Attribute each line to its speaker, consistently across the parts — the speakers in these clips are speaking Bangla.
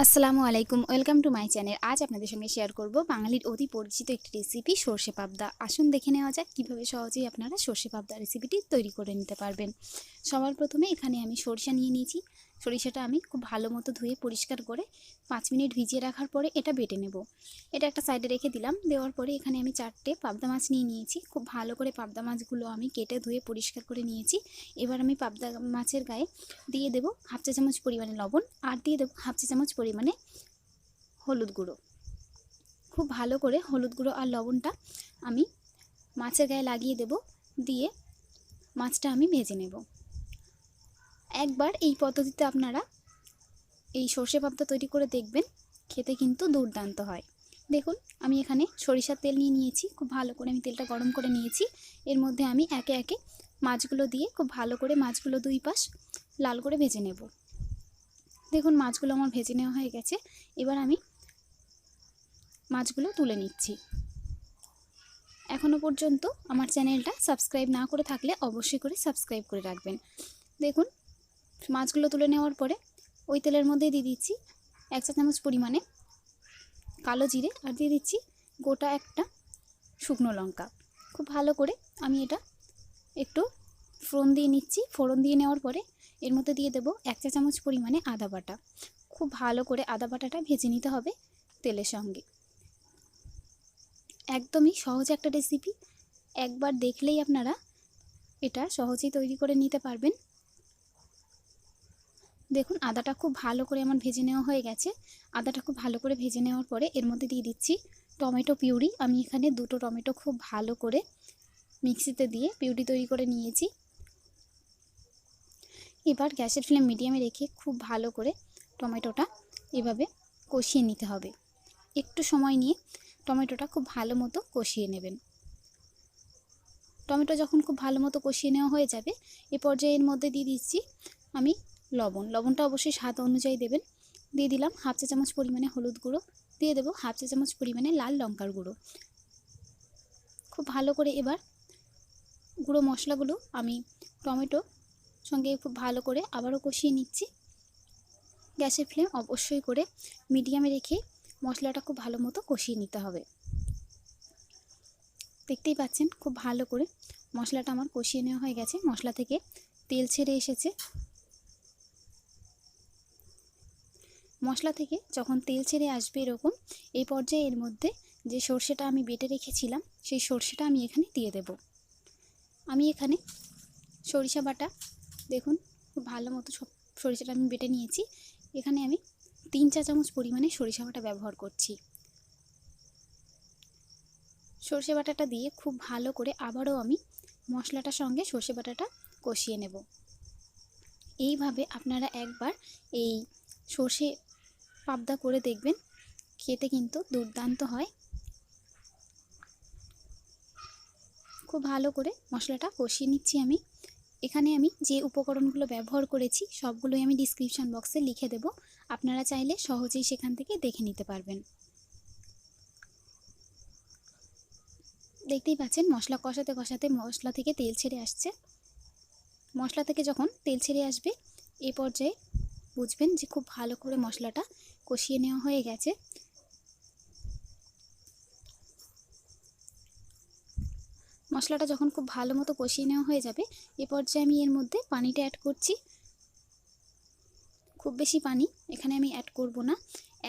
Speaker 1: আসসালামু আলাইকুম, ওয়েলকাম টু মাই চ্যানেল। আজ আপনাদের সঙ্গে শেয়ার করব বাঙালির অতি পরিচিত একটি রেসিপি সর্ষে পাবদা। আসুন দেখে নেওয়া যাক কীভাবে সহজেই আপনারা সর্ষে পাবদা রেসিপিটি তৈরি করে নিতে পারবেন। সবার প্রথমে এখানে আমি সরিষা নিয়ে নিয়েছি। সরিষাটা আমি খুব ভালো মতো ধুয়ে পরিষ্কার করে 5 মিনিট ভিজিয়ে রাখার পরে এটা বেটে নেব। এটা একটা সাইডে রেখে দিলাম। দেওয়ার পরে এখানে আমি 4টে পাবদা মাছ নিয়ে নিয়েছি। খুব ভালো করে পাবদা মাছগুলো আমি কেটে ধুয়ে পরিষ্কার করে নিয়েছি। এবার আমি পাবদা মাছের গায়ে দিয়ে দেবো হাফ চা চামচ পরিমাণে লবণ, আর দিয়ে দেবো হাফ চা চামচ পরিমাণে হলুদ গুঁড়ো। খুব ভালো করে হলুদ গুঁড়ো আর লবণটা আমি মাছের গায়ে লাগিয়ে দেব। দিয়ে মাছটা আমি ভেজে নেব। একবার এই পদ্ধতিতে আপনারা এই সর্ষে পাবদা তৈরি করে দেখবেন, খেতে কিন্তু দুর্দান্ত হয়। দেখুন, আমি এখানে সরিষার তেল নিয়ে নিয়েছি। খুব ভালো করে আমি তেলটা গরম করে নিয়েছি। এর মধ্যে আমি একে একে মাছগুলো দিয়ে খুব ভালো করে মাছগুলো দুই পাশ লাল করে ভেজে নেব। দেখুন, মাছগুলো আমার ভেজে নেওয়া হয়ে গেছে। এবার আমি মাছগুলো তুলে নিচ্ছি। এখনও পর্যন্ত আমার চ্যানেলটা সাবস্ক্রাইব না করে থাকলে অবশ্যই করে সাবস্ক্রাইব করে রাখবেন। দেখুন, মাছগুলো তুলে নেওয়ার পরে ওই তেলের মধ্যে দিয়ে দিচ্ছি 1 চা চামচ পরিমাণে কালো জিরে, আর দিয়ে দিচ্ছি গোটা একটা শুকনো লঙ্কা। খুব ভালো করে আমি এটা একটু ফোড়ন দিয়ে নিচ্ছি। ফোড়ন দিয়ে নেওয়ার পরে এর মধ্যে দিয়ে দেবো 1 চা চামচ পরিমাণে আদা বাটা। খুব ভালো করে আদা বাটাটা ভেজে নিতে হবে তেলের সঙ্গে। একদমই সহজ একটা রেসিপি, একবার দেখলেই আপনারা এটা সহজেই তৈরি করে নিতে পারবেন। দেখুন, আদাটা খুব ভালো করে আমার ভেজে নেওয়া হয়ে গেছে। আদাটা খুব ভালো করে ভেজে নেওয়ার পরে এর মধ্যে দিয়ে দিচ্ছি টমেটো পিউরি। আমি এখানে 2টো টমেটো খুব ভালো করে মিক্সিতে দিয়ে পিউরি তৈরি করে নিয়েছি। এবার গ্যাসের ফ্লেম মিডিয়ামে রেখে খুব ভালো করে টমেটোটা এভাবে কষিয়ে নিতে হবে। একটু সময় নিয়ে টমেটোটা খুব ভালো মতো কষিয়ে নেবেন। টমেটো যখন খুব ভালো মতো কষিয়ে নেওয়া হয়ে যাবে, এ পর্যায়ে এর মধ্যে দিয়ে দিচ্ছি আমি লবণটা অবশ্যই স্বাদ অনুযায়ী দেবেন। দিয়ে দিলাম হাফ চা চামচ পরিমাণে হলুদ গুঁড়ো, দিয়ে দেবো হাফ চা চামচ পরিমাণে লাল লঙ্কার গুঁড়ো। খুব ভালো করে এবার গুঁড়ো মশলাগুলো আমি টমেটো সঙ্গে খুব ভালো করে আবারও কষিয়ে নিচ্ছি। গ্যাসের ফ্লেম অবশ্যই করে মিডিয়ামে রেখে মশলাটা খুব ভালো মতো কষিয়ে নিতে হবে। দেখতেই পাচ্ছেন খুব ভালো করে মশলাটা আমার কষিয়ে নেওয়া হয়ে গেছে। মশলা থেকে তেল ছেড়ে এসেছে। মশলা থেকে যখন তেল ছেড়ে আসবে এরকম, এই পর্যায়ে এর মধ্যে যে সর্ষেটা আমি বেটে রেখেছিলাম সেই সর্ষেটা আমি এখানে দিয়ে দেব। আমি এখানে সরিষা বাটা, দেখুন খুব ভালো মতো সব সরিষাটা আমি বেটে নিয়েছি। এখানে আমি 3 চা চামচ পরিমাণে সরিষা বাটা ব্যবহার করছি। সর্ষে বাটাটা দিয়ে খুব ভালো করে আবারও আমি মশলাটার সঙ্গে সর্ষে বাটাটা কষিয়ে নেব। এইভাবে আপনারা একবার এই সর্ষে পাবদা করে দেখবেন, খেতে কিন্তু দুর্দান্ত হয়। খুব ভালো করে মশলাটা কষিয়ে নিচ্ছি আমি। এখানে আমি যে উপকরণগুলো ব্যবহার করেছি সবগুলোই আমি ডিসক্রিপশন বক্সে লিখে দেব, আপনারা চাইলে সহজেই সেখান থেকে দেখে নিতে পারবেন। দেখতেই পাচ্ছেন মশলা কষাতে কষাতে মশলা থেকে তেল ছেড়ে আসছে। মশলা থেকে যখন তেল ছেড়ে আসবে এই পর্যায়ে বুঝবেন যে খুব ভালো করে মশলাটা কষিয়ে নেওয়া হয়ে গেছে। মশলাটা যখন খুব ভালো মতো কষিয়ে নেওয়া হয়ে যাবে এ পর্যায়ে আমি এর মধ্যে পানিটা অ্যাড করছি। খুব বেশি পানি এখানে আমি অ্যাড করব না,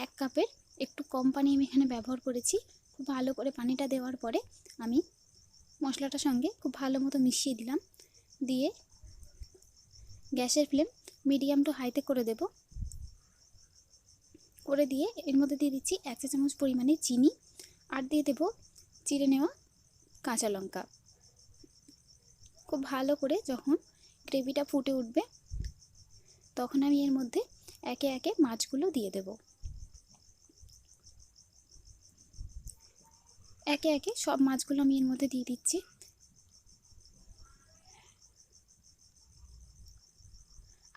Speaker 1: 1 কাপের একটু কম পানি আমি এখানে ব্যবহার করেছি। খুব ভালো করে পানিটা দেওয়ার পরে আমি মশলাটার সঙ্গে খুব ভালো মতো মিশিয়ে দিলাম। দিয়ে গ্যাসের ফ্লেম মিডিয়াম টু হাইতে করে দেব। করে দিয়ে এর মধ্যে দিয়ে দিচ্ছি 1 চা চামচ পরিমাণে চিনি, আর দিয়ে দেব চিড়ে নেওয়া কাঁচা লঙ্কা। খুব ভালো করে যখন গ্রেভিটা ফুটে উঠবে তখন আমি এর মধ্যে একে একে মাছগুলো দিয়ে দেব। একে একে সব মাছগুলো আমি এর মধ্যে দিয়ে দিচ্ছি।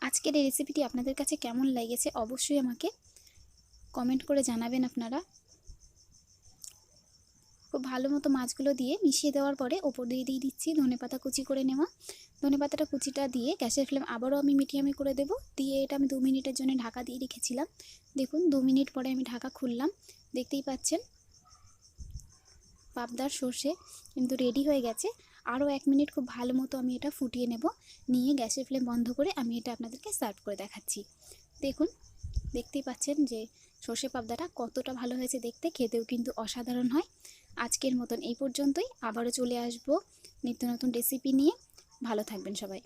Speaker 1: আজকের এই রেসিপিটি আপনাদের কাছে কেমন লেগেছে অবশ্যই আমাকে কমেন্ট করে জানাবেন আপনারা। খুব ভালো মতো মাছগুলো দিয়ে মিশিয়ে দেওয়ার পরে ওপর দিয়ে দিয়ে দিচ্ছি ধনেপাতা কুচি করে নেওয়া। ধনেপাতাটা কুচিটা দিয়ে গ্যাসের ফ্লেম আবারও আমি মিডিয়ামে করে দেব। দিয়ে এটা আমি 2 মিনিটের জন্য ঢাকা দিয়ে রেখেছিলাম। দেখুন 2 মিনিট পরে আমি ঢাকা খুললাম, দেখতেই পাচ্ছেন পাবদার সর্ষে কিন্তু রেডি হয়ে গেছে। আরও 1 মিনিট খুব ভালো মতো আমি এটা ফুটিয়ে নেব, নিয়ে গ্যাসের ফ্লেম বন্ধ করে আমি এটা আপনাদেরকে সার্ভ করে দেখাচ্ছি। দেখুন, দেখতেই পাচ্ছেন যে সর্ষে পাবদাটা কতটা ভালো হয়েছে দেখতে, খেতেও কিন্তু অসাধারণ হয়। আজকের মতন এই পর্যন্তই, আবারও চলে আসবো নিত্য নতুন রেসিপি নিয়ে। ভালো থাকবেন সবাই।